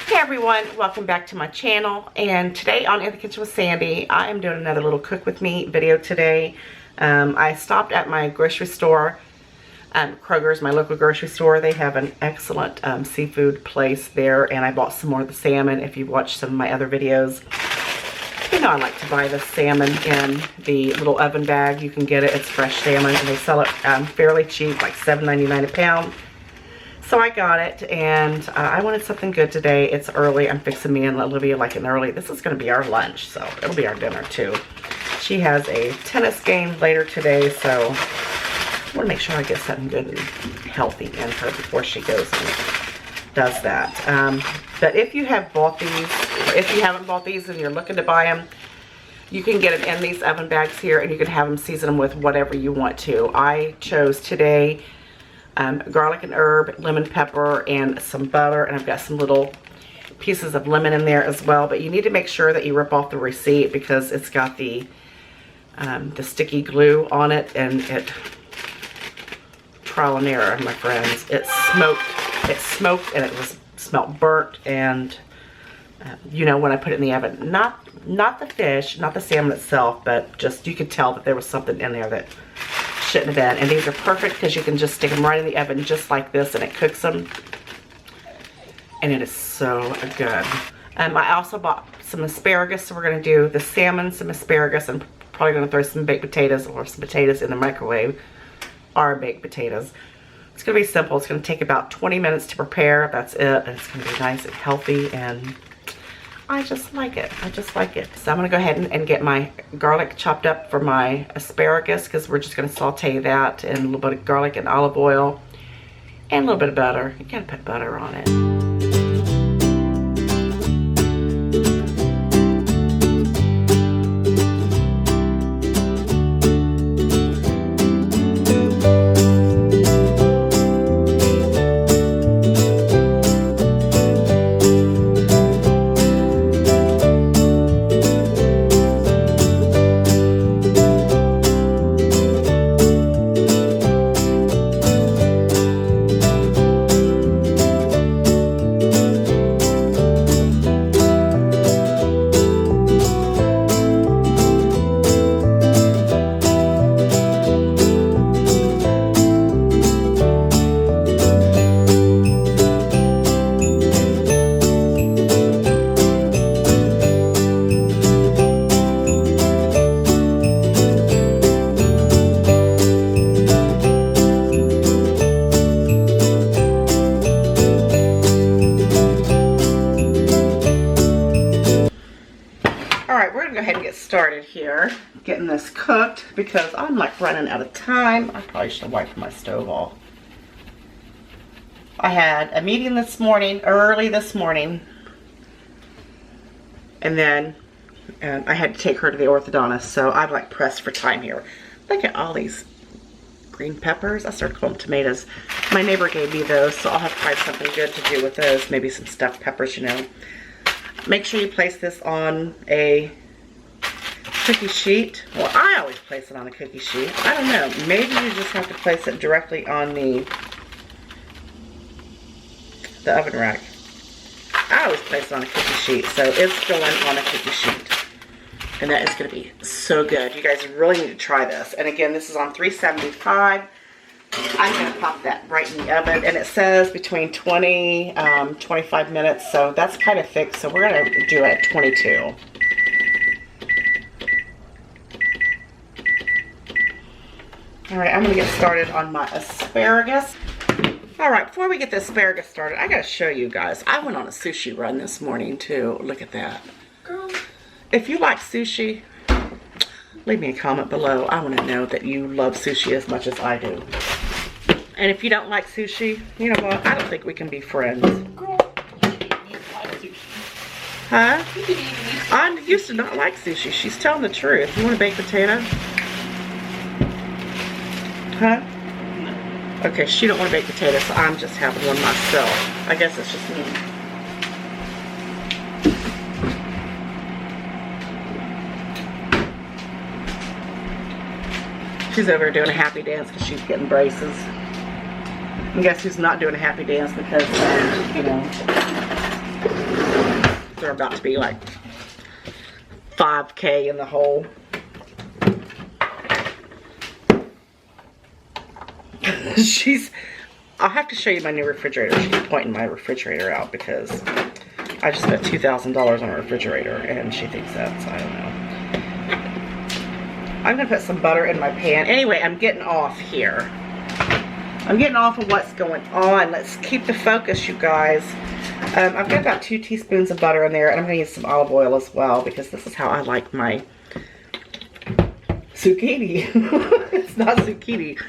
Hey everyone, welcome back to my channel, and today on In the Kitchen with Sandy, I am doing another little cook with me video today. I stopped at my grocery store, Kroger's, my local grocery store. They have an excellent seafood place there, and I bought some more of the salmon. If you've watched some of my other videos, you know I like to buy the salmon in the little oven bag. You can get it, it's fresh salmon, and they sell it fairly cheap, like $7.99 a pound. So I got it, and I wanted something good today. It's early. I'm fixing me and Olivia like an early. This is going to be our lunch, so it'll be our dinner too. She has a tennis game later today, so I want to make sure I get something good and healthy in her before she goes and does that. But if you have bought these, or if you haven't bought these and you're looking to buy them, you can get them in these oven bags here, and you can have them season them with whatever you want to. I chose today garlic and herb, lemon pepper, and some butter, and I've got some little pieces of lemon in there as well. But you need to make sure that you rip off the receipt because it's got the sticky glue on it, and it, trial and error, my friends, it smoked and it was smelled burnt, and you know, when I put it in the oven, not the fish, not the salmon itself, but just you could tell that there was something in there that shouldn't have been. And these are perfect because you can just stick them right in the oven just like this, and it cooks them, and it is so good. I also bought some asparagus, so we're going to do the salmon, some asparagus, and probably going to throw some baked potatoes or some potatoes in the microwave, or baked potatoes. It's going to be simple. It's going to take about 20 minutes to prepare. That's it, and it's going to be nice and healthy, and I just like it. I just like it. So I'm going to go ahead and get my garlic chopped up for my asparagus, because we're just going to saute that in a little bit of garlic and olive oil and a little bit of butter. You can put butter on it. Started here getting this cooked because I'm like running out of time. I probably should have wiped my stove off. I had a meeting this morning, early this morning, and then I had to take her to the orthodontist, so I'm like pressed for time here. Look at all these green peppers. I started calling them tomatoes. My neighbor gave me those, so I'll have to find something good to do with those. Maybe some stuffed peppers, you know. Make sure you place this on a cookie sheet. Well, I always place it on a cookie sheet. I don't know. Maybe you just have to place it directly on the oven rack. I always place it on a cookie sheet, so it's going on a cookie sheet. And that is going to be so good. You guys really need to try this. And again, this is on 375. I'm going to pop that right in the oven. And it says between 20, 25 minutes. So that's kind of thick. So we're going to do it at 22. Alright, I'm going to get started on my asparagus. Alright, before we get the asparagus started, I got to show you guys. I went on a sushi run this morning too. Look at that. Girl. If you like sushi, leave me a comment below. I want to know that you love sushi as much as I do. And if you don't like sushi, you know what? I don't think we can be friends. Girl, you like sushi. Huh? I used to not like sushi. She's telling the truth. You want a baked potato? Huh? No. Okay, she don't want to bake potatoes, so I'm just having one myself. I guess it's just me. She's over doing a happy dance because she's getting braces. And guess who's not doing a happy dance because, you know, are about to be like 5K in the hole. I'll have to show you my new refrigerator. She's pointing my refrigerator out because I just spent $2,000 on a refrigerator and she thinks that's, I don't know. I'm gonna put some butter in my pan. Anyway, I'm getting off here. I'm getting off of what's going on. Let's keep the focus, you guys. I've got about 2 teaspoons of butter in there, and I'm gonna use some olive oil as well because this is how I like my zucchini. It's not zucchini,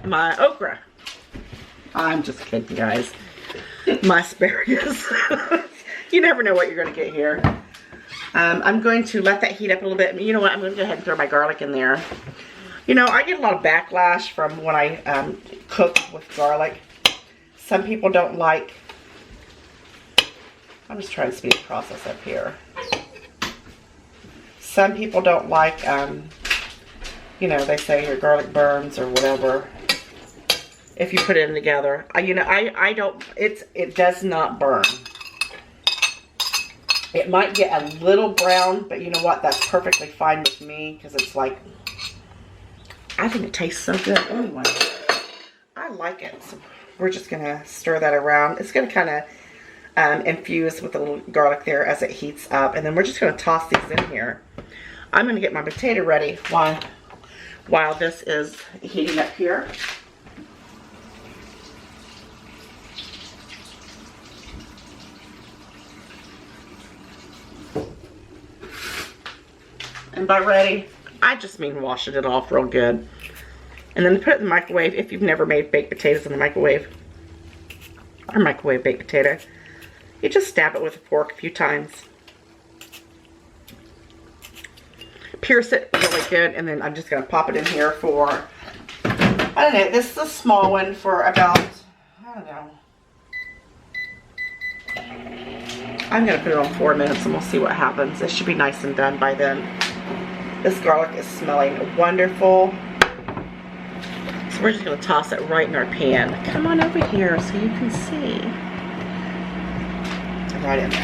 my okra. I'm just kidding, guys. My asparagus. You never know what you're gonna get here. I'm going to let that heat up a little bit. You know what? I'm gonna go ahead and throw my garlic in there. You know, I get a lot of backlash from when I cook with garlic. Some people don't like. I'm just trying to speed the process up here. Some people don't like, you know, they say your garlic burns or whatever if you put it in together. You know, I don't, it does not burn. It might get a little brown, but you know what? That's perfectly fine with me because it's like, I think it tastes so good. Anyway, I like it. So we're just going to stir that around. It's going to kind of infuse with a little garlic there as it heats up. And then we're just going to toss these in here. I'm going to get my potato ready while this is heating up here. And by ready, I just mean washing it off real good. And then put it in the microwave if you've never made baked potatoes in the microwave. Or microwave baked potato. You just stab it with a fork a few times. Pierce it really good, and then I'm just going to pop it in here for, I don't know, this is a small one for about, I don't know. I'm going to put it on 4 minutes and we'll see what happens. It should be nice and done by then. This garlic is smelling wonderful. So we're just going to toss it right in our pan. Come on over here so you can see. Right in there.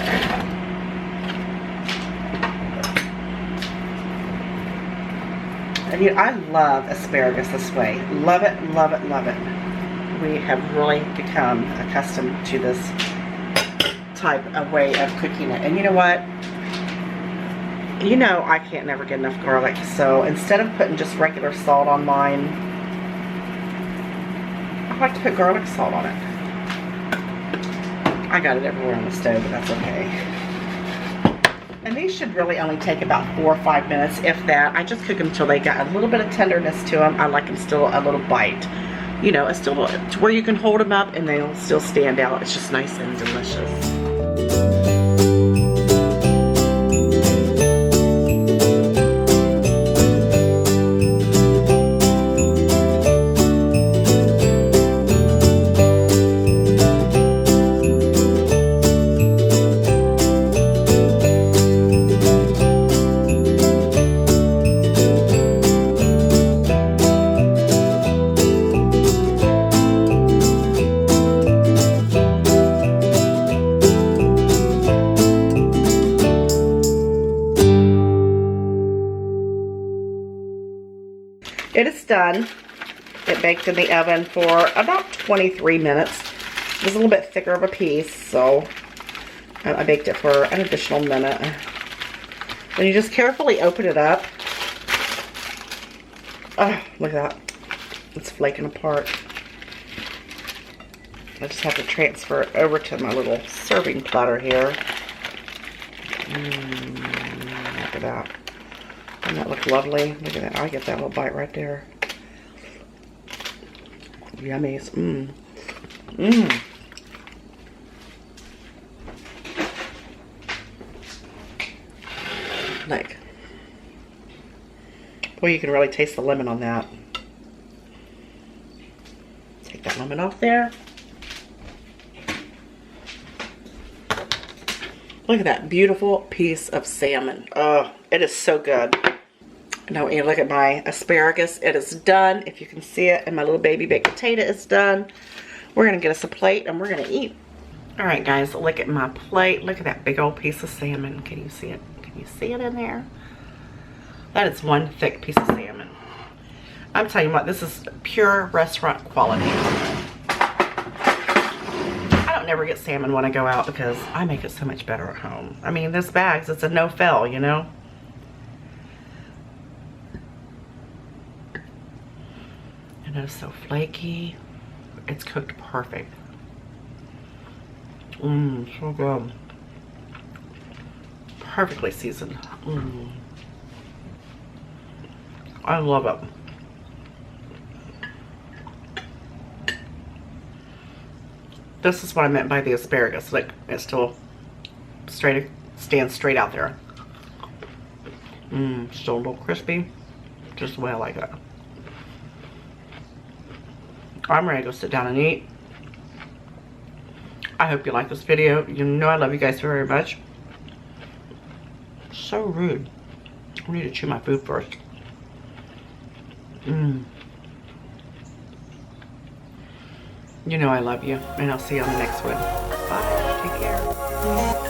And you know, I love asparagus this way. Love it, love it, love it. We have really become accustomed to this type of way of cooking it. And you know what? You know I can't never get enough garlic. So instead of putting just regular salt on mine, I like to put garlic salt on it. I got it everywhere on the stove, but that's okay. And these should really only take about 4 or 5 minutes, if that. I just cook them until they got a little bit of tenderness to them. I like them still a little bite. You know, it's still to where you can hold them up and they'll still stand out. It's just nice and delicious. It is done. It baked in the oven for about 23 minutes. It was a little bit thicker of a piece, so I baked it for an additional minute. Then you just carefully open it up. Oh, look at that. It's flaking apart. I just have to transfer it over to my little serving platter here. Look at that. Doesn't that look lovely? Look at that. I get that little bite right there. Yummies. Like, boy, you can really taste the lemon on that. Take that lemon off there. Look at that beautiful piece of salmon. Oh, it is so good. Now when you look at my asparagus, it is done. If you can see it, and my little baby baked potato is done. We're gonna get us a plate and we're gonna eat. All right, guys, look at my plate. Look at that big old piece of salmon. Can you see it? Can you see it in there? That is one thick piece of salmon. I'm telling you what, this is pure restaurant quality. I don't never get salmon when I go out because I make it so much better at home. I mean, this bags, it's a no-fail, you know? And it's so flaky. It's cooked perfect. Mmm, so good. Perfectly seasoned. Mmm. I love it. This is what I meant by the asparagus. Like, it's still straight, stands straight out there. Mmm, still a little crispy. Just the way I like it. I'm ready to go sit down and eat. I hope you like this video. You know I love you guys very much. So rude. I need to chew my food first. Mmm. You know I love you, and I'll see you on the next one. Bye. Take care.